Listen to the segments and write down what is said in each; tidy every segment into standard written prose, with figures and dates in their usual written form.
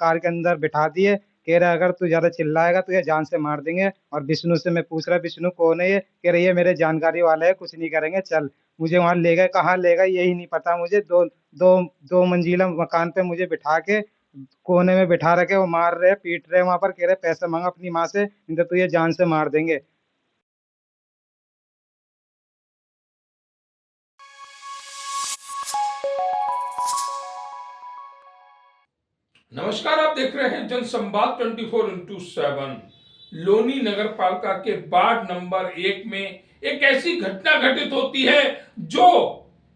Car के अंदर बिठा दिए। कह रहा अगर तू ज्यादा चिल्लाएगा तो ये जान से मार देंगे। और विष्णु से मैं पूछ रहा विष्णु कौन है ये, कह रही है मेरे जानकारी वाला है, कुछ नहीं करेंगे चल। मुझे वहां ले गए, कहाँ ले गए यही नहीं पता मुझे। दो दो दो मंजिला मकान पे मुझे बिठा के कोने में बिठा रखे, वो मार रहे पीट रहे वहां पर, कह रहे पैसे मांगा अपनी माँ से नहीं तो तुझे जान से मार देंगे। नमस्कार, आप देख रहे हैं जनसंवाद 24x7। लोनी नगर पालिका के वार्ड नंबर 1 में एक ऐसी घटना घटित होती है जो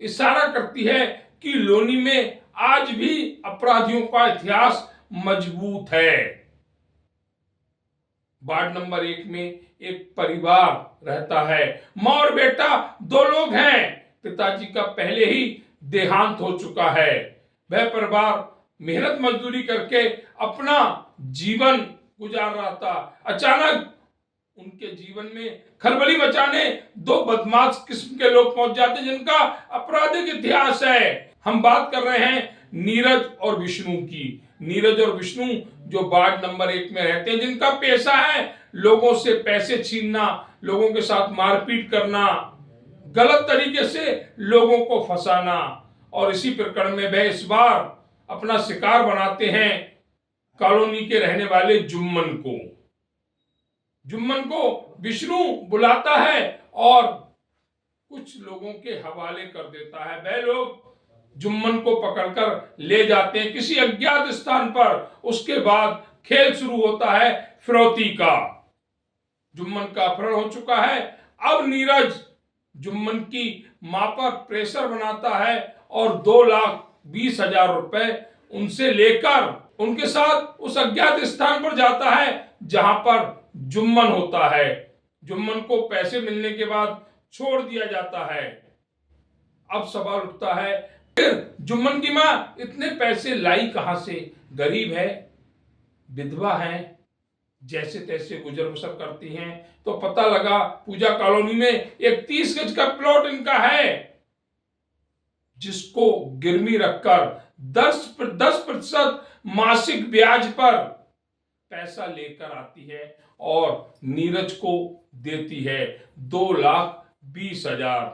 इशारा करती है कि लोनी में आज भी अपराधियों का इतिहास मजबूत है। वार्ड नंबर 1 में एक परिवार रहता है। माँ और बेटा दो लोग हैं। पिताजी का पहले ही देहांत हो चुका है। वह परिवार मेहनत मजदूरी करके अपना जीवन गुजार रहा था। अचानक उनके जीवन में खलबली मचाने दो बदमाश किस्म के लोग पहुंच जाते हैं जिनका आपराधिक इतिहास है। हम बात कर रहे हैं नीरज और विष्णु की। नीरज और विष्णु जो वार्ड नंबर 1 में रहते हैं, जिनका पेशा है लोगों से पैसे छीनना, लोगों के साथ मारपीट करना, गलत तरीके से लोगों को फंसाना। और इसी प्रकरण में वह इस बार अपना शिकार बनाते हैं कॉलोनी के रहने वाले जुम्मन को। जुम्मन को विष्णु बुलाता है और कुछ लोगों के हवाले कर देता है। वह लोग जुम्मन को पकड़कर ले जाते हैं किसी अज्ञात स्थान पर। उसके बाद खेल शुरू होता है फिरौती का। जुम्मन का अपहरण हो चुका है। अब नीरज जुम्मन की मां पर प्रेशर बनाता है और 2,20,000 रुपए उनसे लेकर उनके साथ उस अज्ञात स्थान पर जाता है जहां पर जुम्मन होता है। जुम्मन को पैसे मिलने के बाद छोड़ दिया जाता है। अब सवाल उठता है, फिर जुम्मन की मां इतने पैसे लाई कहां से? गरीब है, विधवा है, जैसे तैसे गुजर बसर करती हैं। तो पता लगा पूजा कॉलोनी में एक 30 गज का प्लॉट इनका है, जिसको गिरवी रखकर 10% मासिक ब्याज पर पैसा लेकर आती है और नीरज को देती है 2,20,000।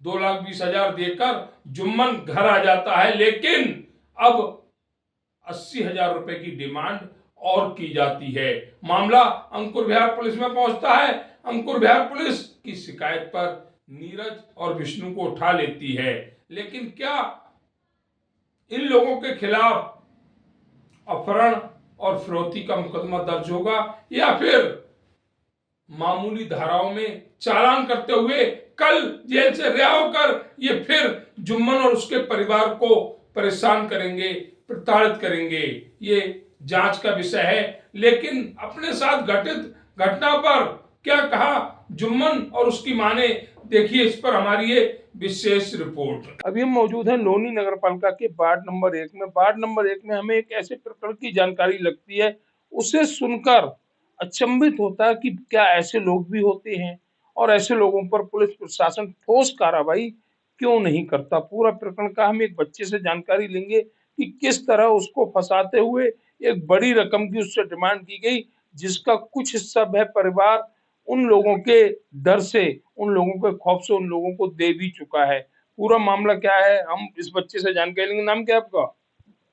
2,20,000 देकर जुम्मन घर आ जाता है, लेकिन अब 80,000 रुपए की डिमांड और की जाती है। मामला अंकुर विहार पुलिस में पहुंचता है। अंकुर विहार पुलिस की शिकायत पर नीरज और विष्णु को उठा लेती है। लेकिन क्या इन लोगों के खिलाफ अपहरण और फिरौती का मुकदमा दर्ज होगा या फिर मामूली धाराओं में चालान करते हुए कल जेल से रिहा होकर ये फिर जुम्मन और उसके परिवार को परेशान करेंगे, प्रताड़ित करेंगे? ये जांच का विषय है। लेकिन अपने साथ घटित घटना पर क्या कहा जुम्मन और उसकी मां ने, देखिए इस पर हमारी ये विशेष रिपोर्ट। अभी हम मौजूद हैं लोनी नगर पालिका के वार्ड नंबर 1 में। वार्ड नंबर 1 में हमें एक ऐसे प्रकरण की जानकारी लगती है, उसे सुनकर अचंभित होता है कि क्या ऐसे लोग भी होते हैं और ऐसे लोगों पर पुलिस प्रशासन ठोस कार्रवाई क्यों नहीं करता। पूरा प्रकरण का हम एक बच्चे से जानकारी लेंगे कि किस तरह उसको फंसाते हुए एक बड़ी रकम की उससे डिमांड की गई, जिसका कुछ हिस्सा वह परिवार उन लोगों के डर से, उन लोगों के खौफ से उन लोगों को दे भी चुका है। पूरा मामला क्या है हम इस बच्चे से जानकारी लेंगे। नाम क्या है आपका?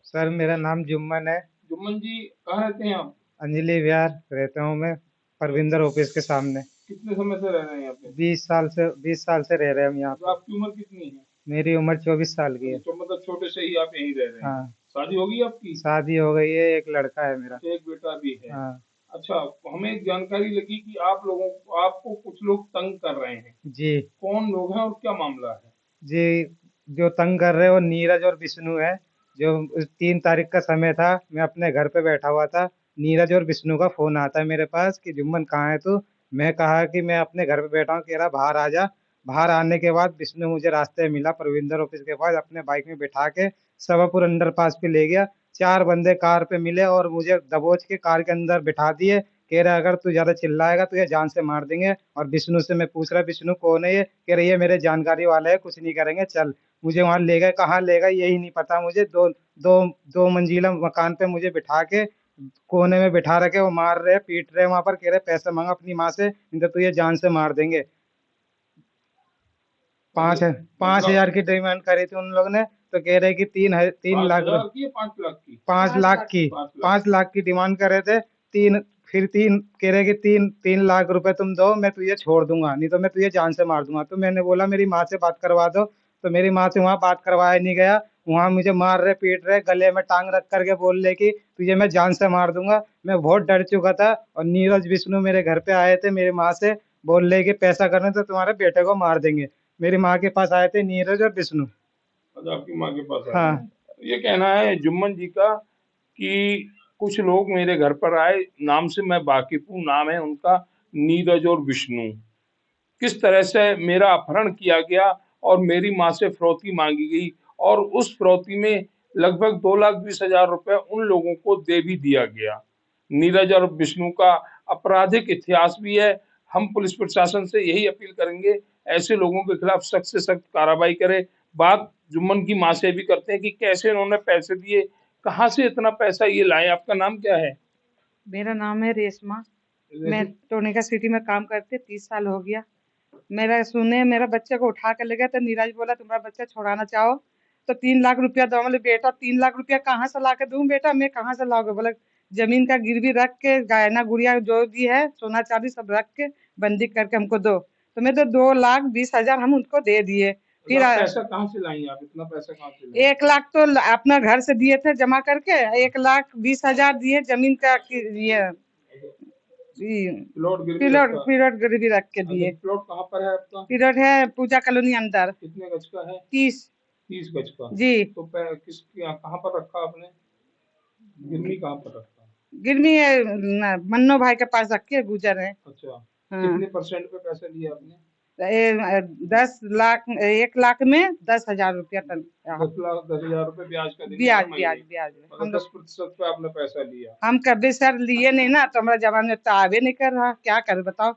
सर मेरा नाम जुम्मन है। जुम्मन जी, कहाँ रहते हैं आप? अंजलि विहार रहता हूँ मैं, परविंदर ऑफिस के सामने। कितने समय से रह रहे हैं यहाँ पे? 20 साल से रह रहे हैं हम यहाँ तो पे। आपकी उम्र कितनी है? मेरी उम्र 24 साल की है। तो मतलब छोटे से ही आप यहीं रह रहे हैं। हाँ, शादी होगी आपकी? शादी हो गई है, एक लड़का है मेरा। तो एक बेटा भी है। हाँ अच्छा, हमें एक जानकारी लगी कि आप लोगों को, आपको कुछ लोग तंग कर रहे हैं। जी। कौन लोग हैं और क्या मामला है? जी, जो तंग कर रहे हैं वो नीरज और विष्णु है। जो 3 तारीख का समय था, मैं अपने घर पे बैठा हुआ था, नीरज और विष्णु का फोन आता है मेरे पास कि जुम्मन कहाँ है तू। मैं कहा कि मैं अपने घर पे बैठा हूँ, कह रहा बाहर आ जा। बाहर आने के बाद विष्णु मुझे रास्ते में मिला परविंदर ऑफिस के पास, अपने बाइक में बिठा के सभापुर अंडरपास पे ले गया। 4 बंदे कार पे मिले और मुझे दबोच के कार के अंदर बिठा दिए। कह रहा अगर तू ज्यादा चिल्लाएगा तो ये जान से मार देंगे। और विष्णु से मैं पूछ रहा विष्णु कौन है ये, कह रही है मेरे जानकारी वाला है, कुछ नहीं करेंगे चल। मुझे वहां ले गए, कहाँ ले गए यही नहीं पता मुझे। दो दो दो मंजिला मकान पे मुझे बिठा के कोने में बिठा रखे, वो मार रहे पीट रहे वहां पर, कह रहे पैसे मांगा अपनी माँ से, नहीं तो तुझे जान से मार देंगे। पाँच मतलब 5,000 की डिमांड करी थी उन लोग ने, तो कह रहे कि 3 लाख 5,000 की या 5 लाख की? 5 लाख की 5 लाख। 5 लाख की डिमांड कर रहे थे। तीन फिर तीन कह रहे कि 3 लाख रुपए तुम दो, मैं तुझे छोड़ दूंगा, नहीं तो मैं तुझे जान से मार दूंगा। तो मैंने बोला मेरी माँ से बात करवा दो, तो मेरी माँ से वहां बात करवाया नहीं गया। वहां मुझे मार रहे पीट रहे, गले में टांग रख करके बोल रहे कि तुझे मैं जान से मार दूंगा। मैं बहुत डर चुका था। और नीरज विष्णु मेरे घर पे आए थे, मेरी माँ से बोल रहे कि पैसा करने तो तुम्हारे बेटे को मार देंगे। मेरी माँ के पास आए थे नीरज और विष्णु। अच्छा, आपकी माँ के पास आए हाँ। हैं। ये कहना है जुम्मन जी का कि कुछ लोग मेरे घर पर आए, नाम से मैं वाकिफ हूँ, नाम है उनका नीरज और विष्णु। किस तरह से मेरा अपहरण किया गया और मेरी माँ से फिरौती मांगी गई, और उस फिरौती में लगभग 2,20,000 रुपए उन लोगों को दे भी दिया गया। नीरज और विष्णु का आपराधिक इतिहास भी है। हम पुलिस प्रशासन से यही अपील करेंगे, ऐसे लोगों के खिलाफ सख्त से सख्त कार्रवाई करे। बात जुम्मन की माँ से भी करते हैं कि कैसे इन्होंने पैसे दिए, कहाँ से इतना पैसा ये लाए। आपका नाम क्या है? मेरा नाम है रेशमा। मैं टोनिका सिटी में काम करते 30 साल हो गया। मेरा बच्चे को उठा कर ले गया, तो नीरज बोला तुम्हारा बच्चा छुड़ाना चाहो तो 3 लाख रुपया दो। बोले बेटा 3 लाख रुपया कहाँ से ला के दूं बेटा, मैं कहाँ से लाओगे? बोला जमीन का गिरवी रख के गहना गुड़िया जो भी है सोना चांदी सब रख के बंदी करके हमको दो। तो मैं तो 2,20,000 हम उनको दे दिए। फिर पैसा कहाँ से लाई आप? इतना पैसा कहाँ से लाई? 1 लाख तो अपना घर से दिए थे जमा करके, 1,20,000 दिए जमीन का ये प्लॉट गिरवी पिलर रखा? पिलर गिरवी रख के अच्छा, दिए। प्लॉट कहाँ पर है आपका? पिलर है पूजा कॉलोनी अंदर। कितने गज का है? 30 30 गज का। जी। तो कहाँ पर रखा आपने? गिरवी कहाँ पर रखा? गिरनी मन्नो भाई के पास रख के गुजर है। अच्छा, हाँ। कितने परसेंट पे पैसा लिया आपने? 10 लाख 1 लाख में 10,000 रुपया 10,000 रुपए ब्याज का देंगे ब्याज हर महीने? ब्याज ब्याज मतलब 10% पे आपने पैसा लिया। हम कभी सर लिए नहीं ना, तो हमारा जमाने में तो आवे नहीं कर रहा, क्या करे बताओ।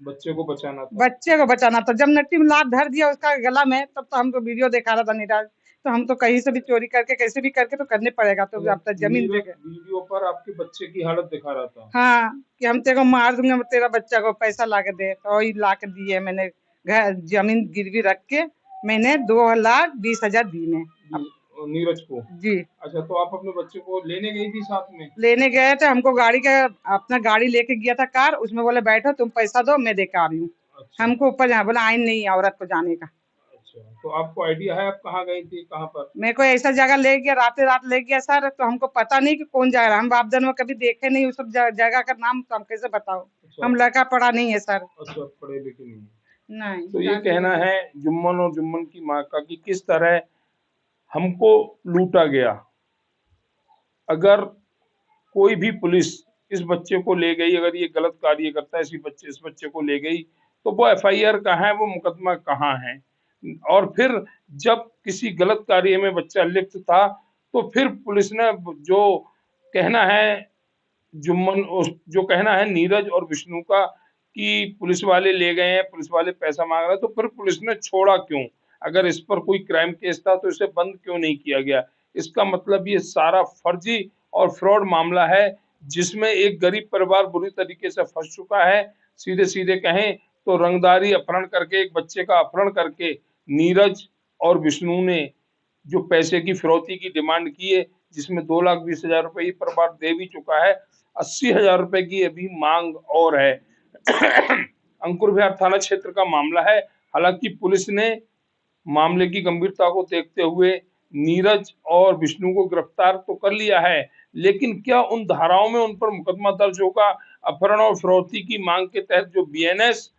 बच्चे को बचाना था। बच्चे को बचाना था। जब नट्टी में लात धर दिया उसका गला में, तब तो हमको वीडियो दिखा रहा था नीरज। तो हम तो कहीं से भी चोरी करके कैसे भी करके तो करने पड़ेगा। तो अब तक जमीन पे वीडियो पर आपके बच्चे की हालत दिखा रहा था। हाँ, कि हम तेरे को मार दूंगा, तेरा बच्चा को पैसा ला के दे। तो वही ला के दिए मैंने, घर जमीन गिरवी रख के मैंने 2,20,000 दी मैं नीरज को। जी। अच्छा, तो आप अपने बच्चे को लेने गई थी साथ में? लेने गए थे, हमको अपना गाड़ी लेके गया था कार, उसमें बोले बैठो तुम पैसा दो मैं देकर आ रही हूँ। अच्छा। हमको ऊपर जाना, बोला आइन नहीं है औरत को जाने का। अच्छा, तो आपको आइडिया है आप कहाँ गई थी, कहाँ पर? मेरे को ऐसा जगह ले गया, रात ले गया सर, तो हमको पता नहीं कि कौन जगह। हम बापदन में कभी देखे नहीं उस सब जगह का नाम, तो हम कैसे बताओ। अच्छा। हम लड़का पढ़ा नहीं है सर। अच्छा, पढ़े लिखे नहीं? नहीं। तो ये कहना है जुम्मन और जुम्मन की माँ का कि किस तरह हमको लूटा गया। अगर कोई भी पुलिस इस बच्चे को ले गई, अगर ये गलत कार्य करता है इस बच्चे को ले गई, तो वो एफआईआर कहाँ है, वो मुकदमा कहाँ है? और फिर जब किसी गलत कार्य में बच्चा लिप्त था, तो फिर पुलिस ने जो कहना है जो कहना है नीरज और विष्णु का कि पुलिस वाले ले गए हैं, पुलिस वाले पैसा मांग रहे हैं, तो फिर पुलिस ने छोड़ा क्यों? अगर इस पर कोई क्राइम केस था तो इसे बंद क्यों नहीं किया गया? इसका मतलब ये सारा फर्जी और फ्रॉड मामला है, जिसमें एक गरीब परिवार बुरी तरीके से फंस चुका है। सीधे सीधे कहें तो रंगदारी अपहरण करके, एक बच्चे का अपहरण करके नीरज और विष्णु ने जो पैसे की फिरौती की डिमांड की है, जिसमें 2,20,000 रुपए ये परिवार दे भी चुका है, 80,000 रुपए की अभी मांग और है। अंकुर विहार थाना क्षेत्र का मामला है। हालांकि पुलिस ने मामले की गंभीरता को देखते हुए नीरज और विष्णु को गिरफ्तार तो कर लिया है, लेकिन क्या उन धाराओं में उन पर मुकदमा दर्ज होगा? अपहरण और फिरौती की मांग के तहत जो बीएनएस